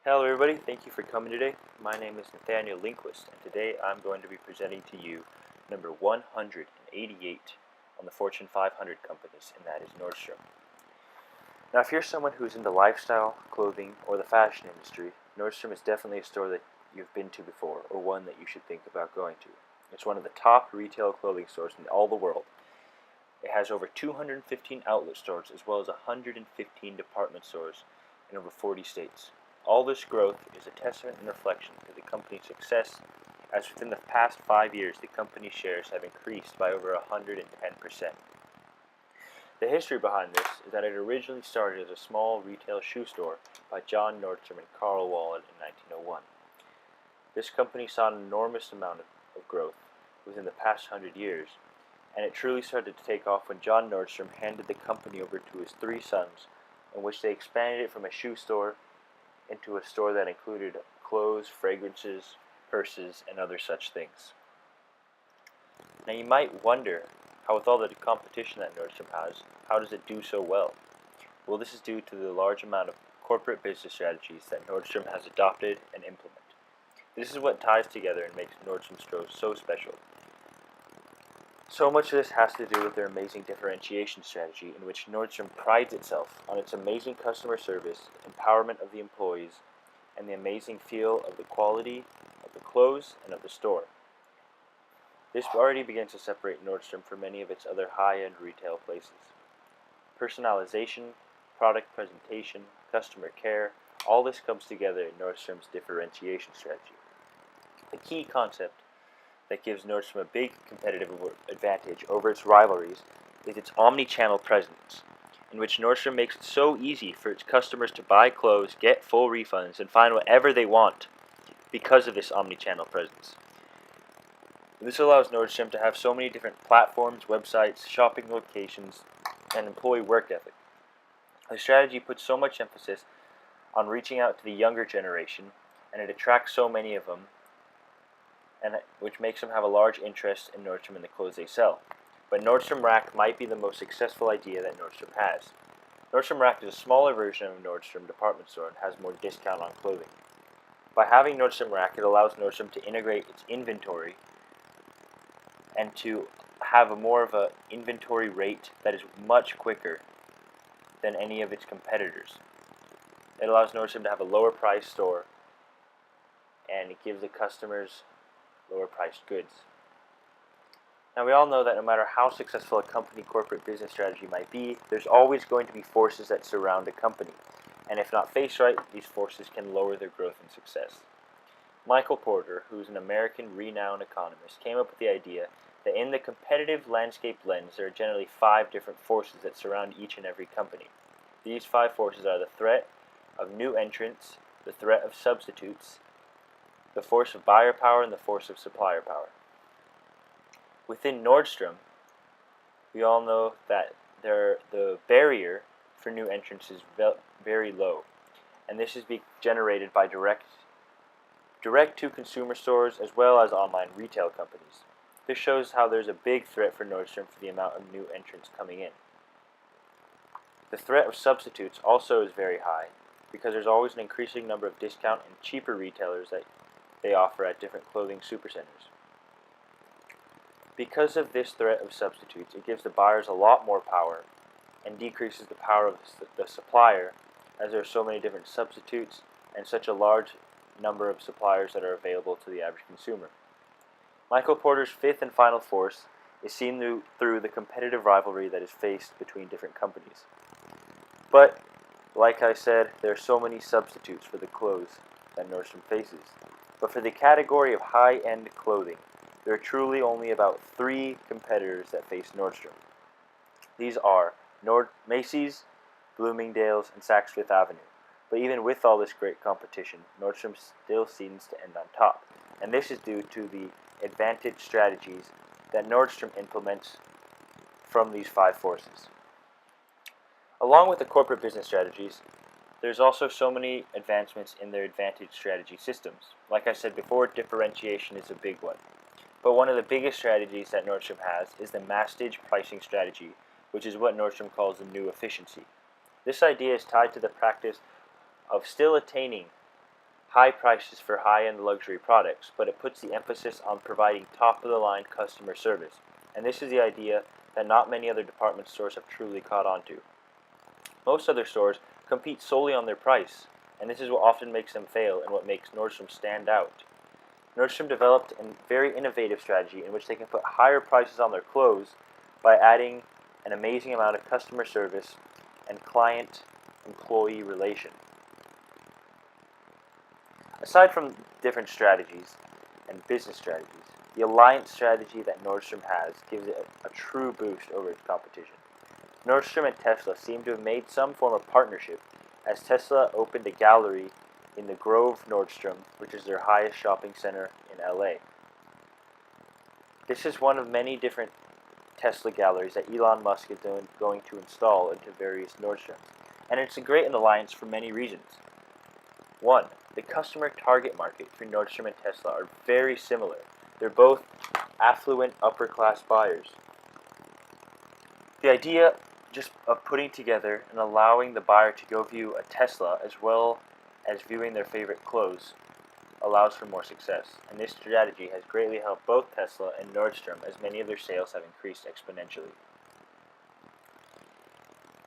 Hello everybody, thank you for coming today. My name is Nathanael Linquist, and today I'm going to be presenting to you number 188 on the Fortune 500 companies, and that is Nordstrom. Now if you're someone who's into lifestyle, clothing, or the fashion industry, Nordstrom is definitely a store that you've been to before, or one that you should think about going to. It's one of the top retail clothing stores in all the world. It has over 215 outlet stores as well as 115 department stores in over 40 states. All this growth is a testament and reflection to the company's success, as within the past 5 years the company's shares have increased by over 110%. The history behind this is that it originally started as a small retail shoe store by John Nordstrom and Carl Wallen in 1901. This company saw an enormous amount of growth within the past 100 years, and it truly started to take off when John Nordstrom handed the company over to his 3 sons, in which they expanded it from a shoe store into a store that included clothes, fragrances, purses, and other such things. Now you might wonder how, with all the competition that Nordstrom has, how does it do so well? Well, this is due to the large amount of corporate business strategies that Nordstrom has adopted and implemented. This is what ties together and makes Nordstrom stores so special. So much of this has to do with their amazing differentiation strategy, in which Nordstrom prides itself on its amazing customer service, empowerment of the employees, and the amazing feel of the quality of the clothes and of the store. This already begins to separate Nordstrom from many of its other high-end retail places. Personalization, product presentation, customer care, all this comes together in Nordstrom's differentiation strategy. The key concept that gives Nordstrom a big competitive advantage over its rivalries is its omni-channel presence, in which Nordstrom makes it so easy for its customers to buy clothes, get full refunds, and find whatever they want because of this omni-channel presence. This allows Nordstrom to have so many different platforms, websites, shopping locations, and employee work ethic. The strategy puts so much emphasis on reaching out to the younger generation, and it attracts so many of them, which makes them have a large interest in Nordstrom and the clothes they sell. But Nordstrom Rack might be the most successful idea that Nordstrom has. Nordstrom Rack is a smaller version of a Nordstrom department store and has more discount on clothing. By having Nordstrom Rack, it allows Nordstrom to integrate its inventory and to have more of an inventory rate that is much quicker than any of its competitors. It allows Nordstrom to have a lower price store, and it gives the customers lower priced goods. Now we all know that no matter how successful a company corporate business strategy might be, there's always going to be forces that surround a company, and if not faced right, these forces can lower their growth and success. Michael Porter, who's an American renowned economist, came up with the idea that in the competitive landscape lens there are generally 5 different forces that surround each and every company. These 5 forces are the threat of new entrants, the threat of substitutes, the force of buyer power, and the force of supplier power. Within Nordstrom, we all know that the barrier for new entrants is very low, and this is generated by direct-to-consumer stores as well as online retail companies. This shows how there's a big threat for Nordstrom for the amount of new entrants coming in. The threat of substitutes also is very high, because there's always an increasing number of discount and cheaper retailers that they offer at different clothing supercenters. Because of this threat of substitutes, it gives the buyers a lot more power and decreases the power of the supplier, as there are so many different substitutes and such a large number of suppliers that are available to the average consumer. Michael Porter's 5th and final force is seen through the competitive rivalry that is faced between different companies. But, like I said, there are so many substitutes for the clothes that Nordstrom faces. But for the category of high-end clothing, there are truly only about 3 competitors that face Nordstrom. These are Macy's, Bloomingdale's, and Saks Fifth Avenue. But even with all this great competition, Nordstrom still seems to end on top. And this is due to the advantage strategies that Nordstrom implements from these 5 forces. Along with the corporate business strategies, there's also so many advancements in their advantage strategy systems. Like I said before, differentiation is a big one. But one of the biggest strategies that Nordstrom has is the mastage pricing strategy, which is what Nordstrom calls the new efficiency. This idea is tied to the practice of still attaining high prices for high-end luxury products, but it puts the emphasis on providing top-of-the-line customer service. And this is the idea that not many other department stores have truly caught on to. Most other stores compete solely on their price, and this is what often makes them fail and what makes Nordstrom stand out. Nordstrom developed a very innovative strategy in which they can put higher prices on their clothes by adding an amazing amount of customer service and client-employee relation. Aside from different strategies and business strategies, the alliance strategy that Nordstrom has gives it a true boost over its competition. Nordstrom and Tesla seem to have made some form of partnership, as Tesla opened a gallery in the Grove Nordstrom, which is their highest shopping center in LA. This is one of many different Tesla galleries that Elon Musk is going to install into various Nordstroms, and it's a great alliance for many reasons. 1. The customer target market for Nordstrom and Tesla are very similar. They're both affluent upper-class buyers. The idea just of putting together and allowing the buyer to go view a Tesla as well as viewing their favorite clothes allows for more success, and this strategy has greatly helped both Tesla and Nordstrom as many of their sales have increased exponentially.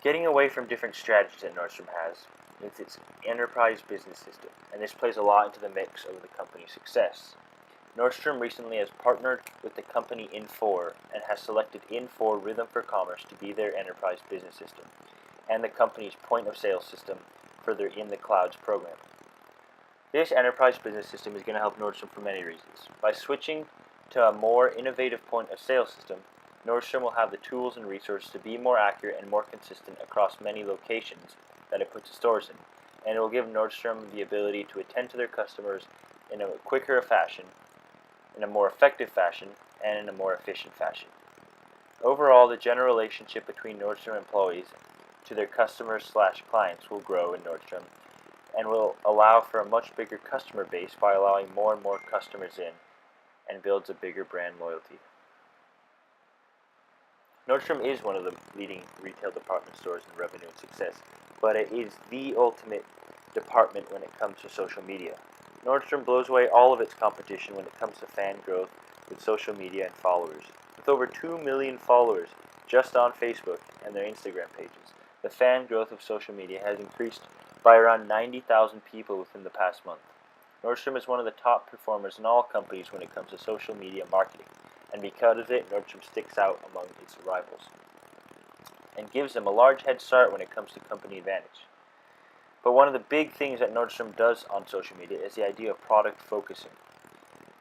Getting away from different strategies that Nordstrom has is its enterprise business system, and this plays a lot into the mix of the company's success. Nordstrom recently has partnered with the company Infor and has selected Infor Rhythm for Commerce to be their enterprise business system, and the company's point-of-sale system for their In the Clouds program. This enterprise business system is going to help Nordstrom for many reasons. By switching to a more innovative point-of-sale system, Nordstrom will have the tools and resources to be more accurate and more consistent across many locations that it puts its stores in, and it will give Nordstrom the ability to attend to their customers in a quicker fashion, in a more effective fashion, and in a more efficient fashion. Overall, the general relationship between Nordstrom employees to their customers/clients will grow in Nordstrom and will allow for a much bigger customer base by allowing more and more customers in, and builds a bigger brand loyalty. Nordstrom is one of the leading retail department stores in revenue and success, but it is the ultimate department when it comes to social media. Nordstrom blows away all of its competition when it comes to fan growth with social media and followers. With over 2 million followers just on Facebook and their Instagram pages, the fan growth of social media has increased by around 90,000 people within the past month. Nordstrom is one of the top performers in all companies when it comes to social media marketing, and because of it, Nordstrom sticks out among its rivals and gives them a large head start when it comes to company advantage. But one of the big things that Nordstrom does on social media is the idea of product focusing.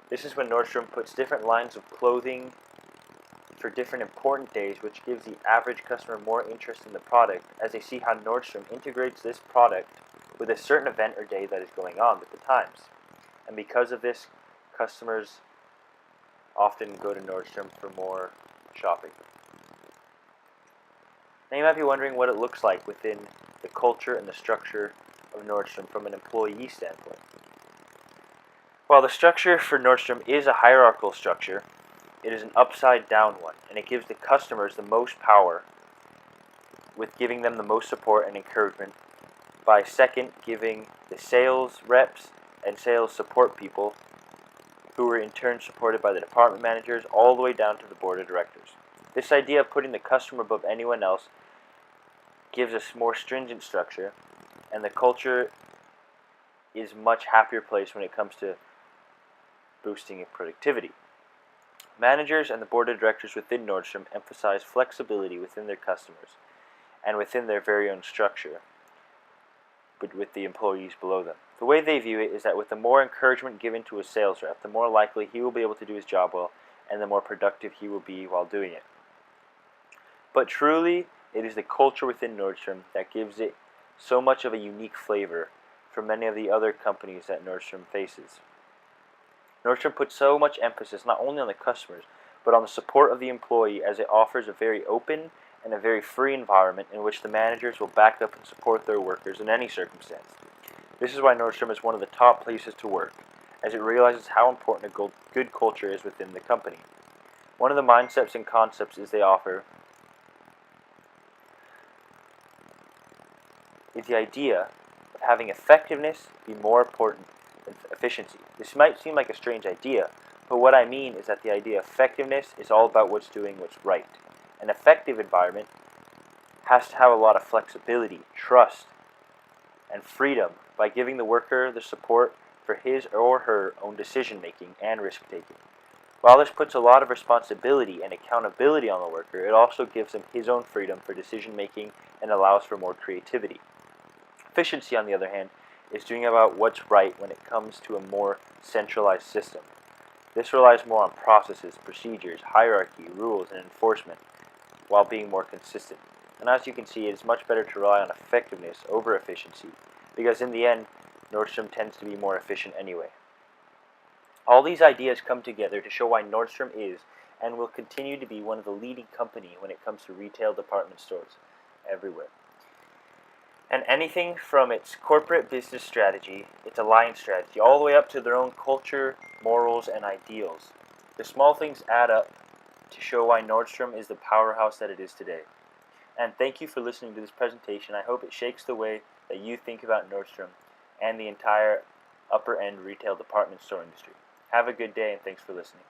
This is when Nordstrom puts different lines of clothing for different important days, which gives the average customer more interest in the product as they see how Nordstrom integrates this product with a certain event or day that is going on with the times. And because of this, customers often go to Nordstrom for more shopping. Now you might be wondering what it looks like within the culture and the structure of Nordstrom from an employee standpoint. While the structure for Nordstrom is a hierarchical structure, it is an upside-down one, and it gives the customers the most power, with giving them the most support and encouragement, by second giving the sales reps and sales support people, who are in turn supported by the department managers, all the way down to the board of directors. This idea of putting the customer above anyone else gives us more stringent structure, and the culture is a much happier place when it comes to boosting productivity. Managers and the board of directors within Nordstrom emphasize flexibility within their customers and within their very own structure, but with the employees below them. The way they view it is that with the more encouragement given to a sales rep, the more likely he will be able to do his job well, and the more productive he will be while doing it. But truly, it is the culture within Nordstrom that gives it so much of a unique flavor from many of the other companies that Nordstrom faces. Nordstrom puts so much emphasis not only on the customers, but on the support of the employee, as it offers a very open and a very free environment in which the managers will back up and support their workers in any circumstance. This is why Nordstrom is one of the top places to work, as it realizes how important a good culture is within the company. One of the mindsets and concepts is they offer is the idea of having effectiveness be more important efficiency. This might seem like a strange idea, but what I mean is that the idea of effectiveness is all about doing what's right. An effective environment has to have a lot of flexibility, trust, and freedom by giving the worker the support for his or her own decision making and risk taking. While this puts a lot of responsibility and accountability on the worker, it also gives him his own freedom for decision making and allows for more creativity. Efficiency, on the other hand, is doing about what's right when it comes to a more centralized system. This relies more on processes, procedures, hierarchy, rules, and enforcement, while being more consistent. And as you can see, it is much better to rely on effectiveness over efficiency, because in the end, Nordstrom tends to be more efficient anyway. All these ideas come together to show why Nordstrom is and will continue to be one of the leading companies when it comes to retail department stores everywhere. And anything from its corporate business strategy, its alliance strategy, all the way up to their own culture, morals, and ideals. The small things add up to show why Nordstrom is the powerhouse that it is today. And thank you for listening to this presentation. I hope it shakes the way that you think about Nordstrom and the entire upper-end retail department store industry. Have a good day, and thanks for listening.